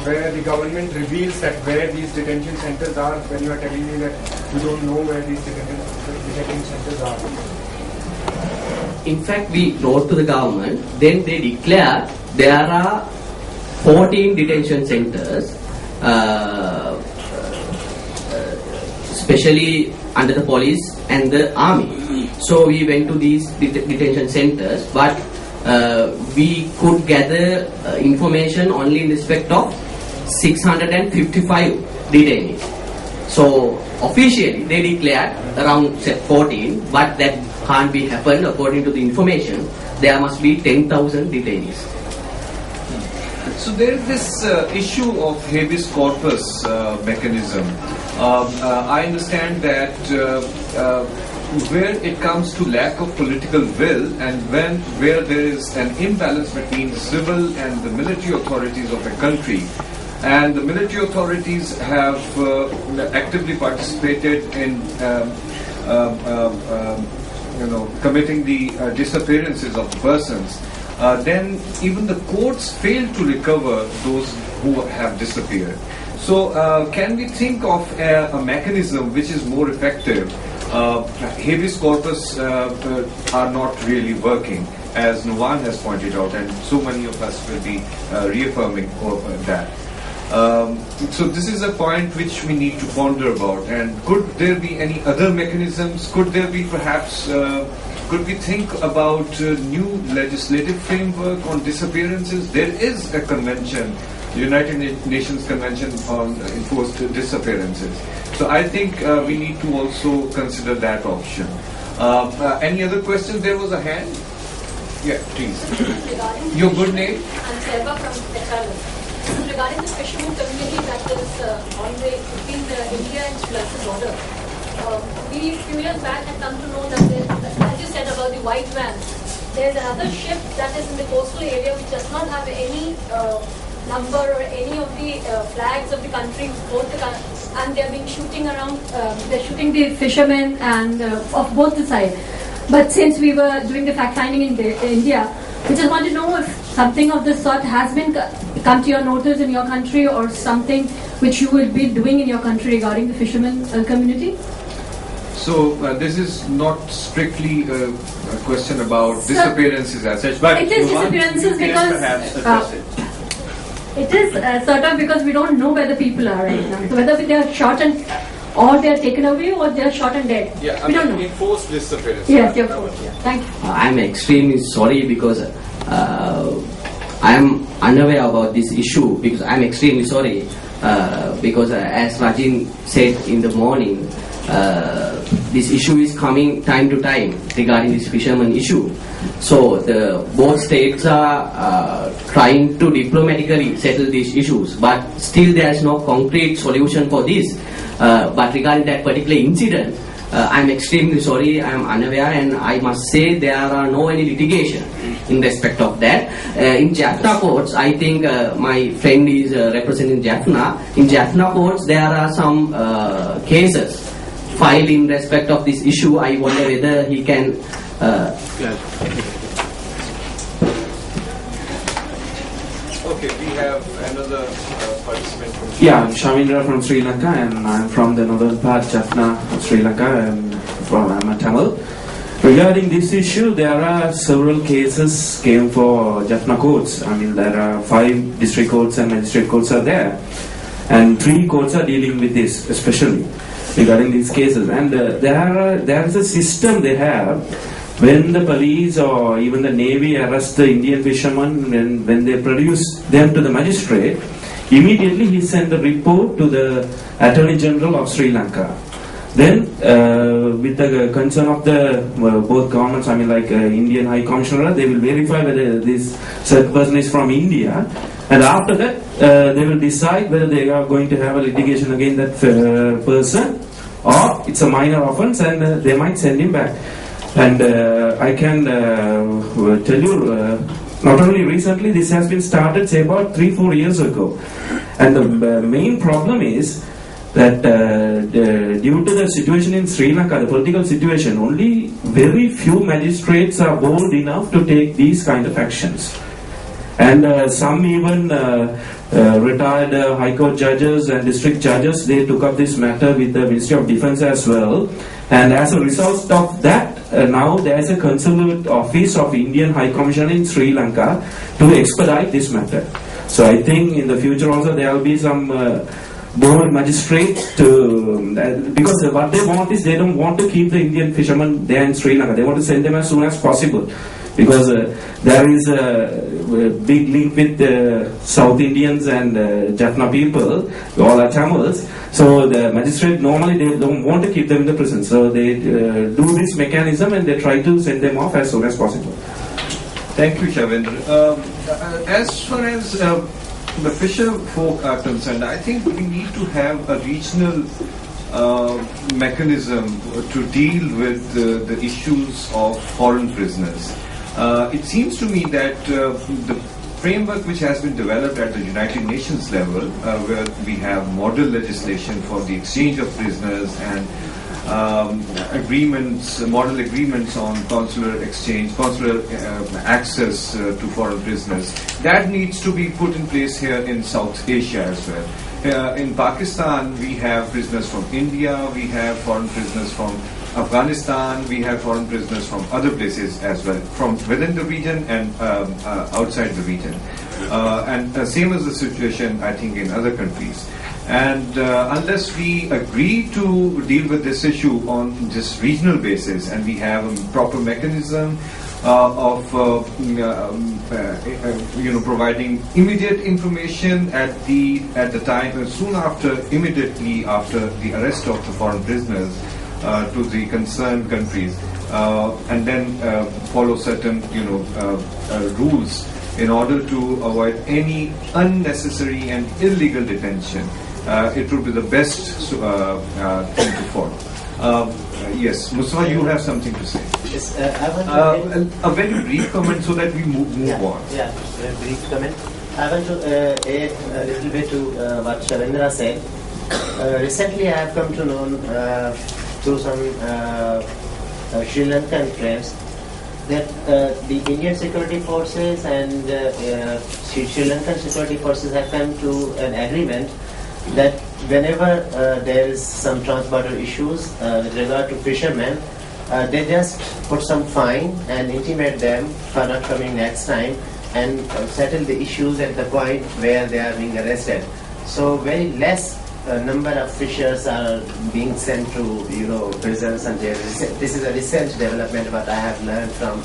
where the government reveals that where these detention centers are, when you are telling me that you don't know where these detention centers are? In fact, we wrote to the government, then they declared there are 14 detention centers, especially under the police and the army. So we went to these detention centers, but we could gather information only in respect of 655 detainees. So officially they declared around 14, but that can't be happened. According to the information, there must be 10,000 detainees. So there is this issue of habeas corpus mechanism. I understand that where it comes to lack of political will and where there is an imbalance between the civil and the military authorities of a country, and the military authorities have actively participated in committing the disappearances of persons, then even the courts fail to recover those who have disappeared. So can we think of a mechanism which is more effective? Habeas corpus are not really working, as Nuwan has pointed out, and so many of us will be reaffirming that. So this is a point which we need to ponder about. And could there be any other mechanisms? Could there be perhaps, could we think about new legislative framework on disappearances? There is a convention, the United Nations Convention on Enforced Disappearances. So I think we need to also consider that option. Any other questions? There was a hand. Yeah, please. Your good name? I'm Selva from Petralis. Regarding the fishermen community that is on the between India and Sri Lanka border, we few years back had come to know that there, as you said about the white van, there's another ship that is in the coastal area which does not have any number or any of the flags of the country, and they're being shooting around. They're shooting the fishermen and of both the sides. But since we were doing the fact finding in India, we just want to know if something of this sort has been come to your notice in your country, or something which you will be doing in your country regarding the fishermen community. So this is not strictly a question about disappearances as such, but it is disappearances because it is sort of because we don't know where the people are right now. So whether they are shot and or they are taken away, or they are shot and dead. Yeah, we don't know. Enforced disappearance. Yes, you're forced. Yeah. Thank you. I'm extremely sorry because I am unaware about this issue. Because I'm extremely sorry because as Rajin said in the morning, this issue is coming time to time regarding this fisherman issue. So both states are trying to diplomatically settle these issues, but still there is no concrete solution for this. But regarding that particular incident, I'm extremely sorry, I'm unaware, and I must say there are no any litigation in respect of that. In Jaffna courts, I think my friend is representing Jaffna. In Jaffna courts, there are some cases filed in respect of this issue. I wonder whether he can... Okay, we have another participant from Yeah, I'm Shamindra from Sri Lanka, and I'm from the northern part, Jaffna, Sri Lanka, and I'm a Tamil. Regarding this issue, there are several cases came for Jaffna courts. I mean, there are 5 district courts and magistrate courts are there, and 3 courts are dealing with this, especially regarding these cases. And there is a system they have. When the police or even the Navy arrest the Indian fishermen, and when they produce them to the magistrate, immediately he sent a report to the Attorney General of Sri Lanka. Then, with the concern of the both governments, I mean like Indian High Commissioner, they will verify whether this certain person is from India, and after that they will decide whether they are going to have a litigation against that person, or it's a minor offence, and they might send him back. And I can tell you, not only recently, this has been started, say about 3-4 years ago. And the main problem is that due to the situation in Sri Lanka, the political situation, only very few magistrates are bold enough to take these kind of actions. And some even retired High Court judges and district judges, they took up this matter with the Ministry of Defence as well. And as a result of that, now there is a consulate office of Indian High Commission in Sri Lanka to expedite this matter. So I think in the future also there will be some more magistrates to, because what they want is they don't want to keep the Indian fishermen there in Sri Lanka. They want to send them as soon as possible, because there is a big link with South Indians and Jaffna people, all are Tamils. So the magistrate normally they don't want to keep them in the prison. So they do this mechanism and they try to send them off as soon as possible. Thank you, Shavendra. As far as the fisher folk are concerned, I think we need to have a regional mechanism to deal with the issues of foreign prisoners. It seems to me that the framework which has been developed at the United Nations level, where we have model legislation for the exchange of prisoners and model agreements on consular exchange, consular access to foreign prisoners, that needs to be put in place here in South Asia as well. In Pakistan, we have prisoners from India, we have foreign prisoners from Afghanistan, we have foreign prisoners from other places as well, from within the region and outside the region. And same as the situation, I think, in other countries. And unless we agree to deal with this issue on just regional basis, and we have a proper mechanism of providing immediate information at the time, soon after, immediately after the arrest of the foreign prisoners, to the concerned countries, and then follow certain rules in order to avoid any unnecessary and illegal detention. It would be the best thing to follow. Yes, Mustafa, you have something to say. Yes, I want to a very brief comment so that we move on. Yeah, a brief comment. I want to add a little bit to what Shavendra said. Recently, I have come to know through some Sri Lankan friends that the Indian security forces and Sri Lankan security forces have come to an agreement that whenever there is some transborder issues with regard to fishermen, they just put some fine and intimate them for not coming next time, and settle the issues at the point where they are being arrested. So very less number of fishers are being sent to prisons and jails. This is a recent development what I have learned from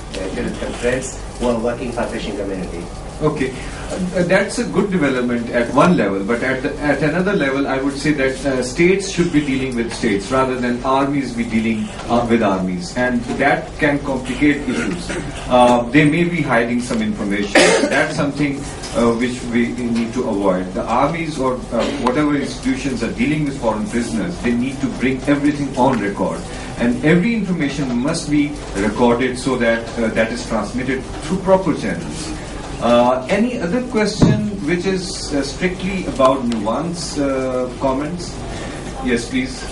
friends who are working for fishing community. Okay, that's a good development at one level, but at another level, I would say that states should be dealing with states rather than armies be dealing with armies, and that can complicate issues. They may be hiding some information. That's something which we need to avoid. The armies or whatever institutions are dealing with foreign prisoners, they need to bring everything on record, and every information must be recorded so that that is transmitted through proper channels. Any other question which is strictly about nuance comments? Yes, please.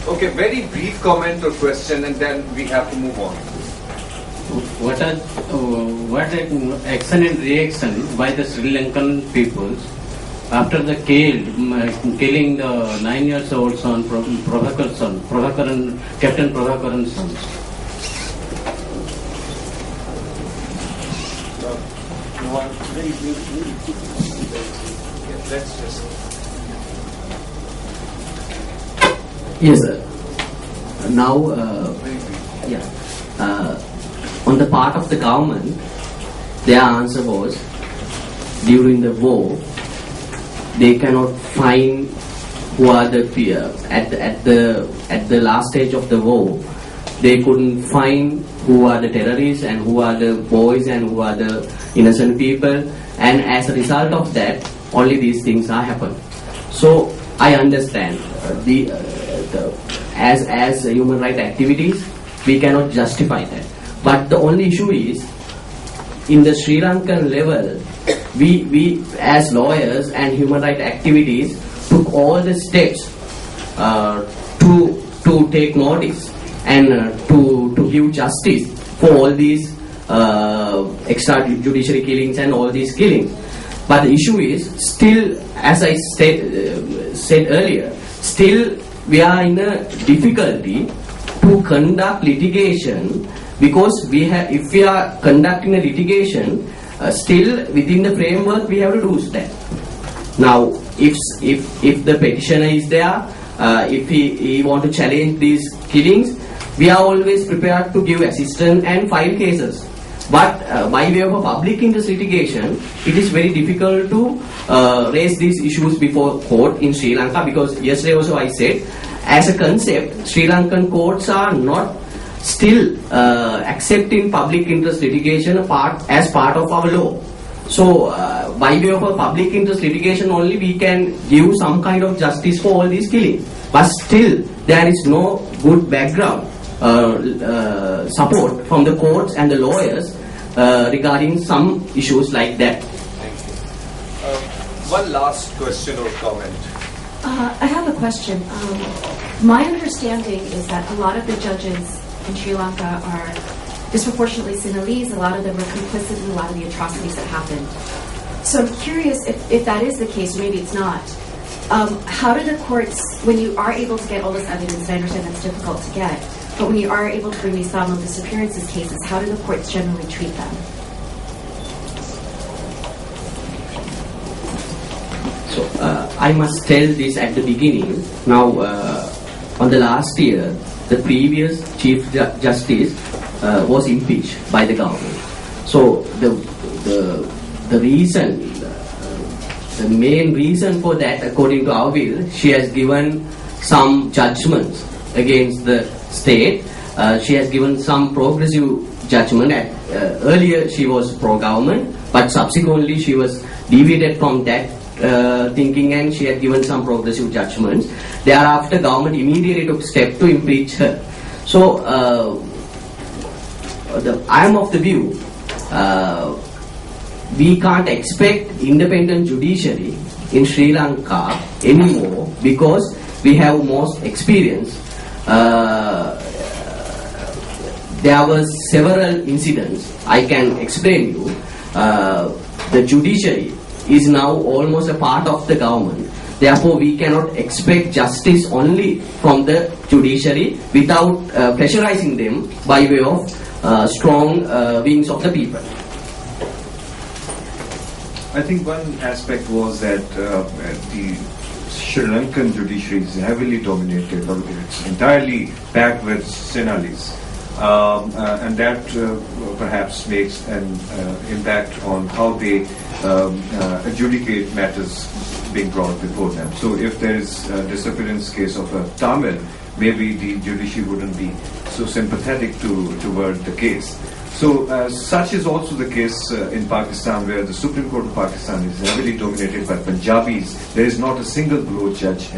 Okay, very brief comment or question, and then we have to move on. What an excellent reaction by the Sri Lankan peoples after the killing the 9-year-old son, Captain Prabhakaran's son. Yes, sir. Now, on the part of the government, their answer was, during the war, they cannot find who are the at the last stage of the war. They couldn't find who are the terrorists and who are the boys and who are the innocent people, and as a result of that, only these things are happened. So I understand as human rights activities, we cannot justify that. But the only issue is, in the Sri Lankan level, we as lawyers and human rights activities took all the steps to take notice and to give justice for all these extrajudiciary killings and all these killings. But the issue is still, as I said earlier, still we are in a difficulty to conduct litigation, because if we are conducting a litigation, still within the framework we have to do that. Now, if the petitioner is there, if he want to challenge these killings, we are always prepared to give assistance and file cases. But by way of a public interest litigation, it is very difficult to raise these issues before court in Sri Lanka, because yesterday also I said, as a concept, Sri Lankan courts are not still accepting public interest litigation as part of our law. So by way of a public interest litigation only, we can give some kind of justice for all these killings. But still, there is no good background support from the courts and the lawyers regarding some issues like that. One last question or comment. I have a question. My understanding is that a lot of the judges in Sri Lanka are disproportionately Sinhalese. A lot of them are complicit in a lot of the atrocities that happened. So I'm curious if that is the case, or maybe it's not. How do the courts, when you are able to get all this evidence, and I understand that's difficult to get, but when you are able to bring these family disappearances cases, how do the courts generally treat them? So I must tell this at the beginning. Now, on the last year, the previous Chief Justice was impeached by the government. So the reason, the main reason for that, according to our will, she has given some judgments against the state. She has given some progressive judgment. Earlier she was pro-government, but subsequently she was deviated from that thinking, and she had given some progressive judgments. Thereafter, government immediately took step to impeach her. So I am of the view we can't expect independent judiciary in Sri Lanka anymore, because we have most experience. There were several incidents I can explain you. The judiciary is now almost a part of the government. Therefore, we cannot expect justice only from the judiciary without pressurizing them by way of strong wings of the people. I think one aspect was that the Sri Lankan judiciary is heavily dominated, or it's entirely packed with Sinhalese. And that perhaps makes an impact on how they adjudicate matters being brought before them. So if there is a disappearance case of a Tamil, maybe the judiciary wouldn't be so sympathetic toward the case. So such is also the case in Pakistan, where the Supreme Court of Pakistan is heavily dominated by Punjabis. There is not a single Baloch judge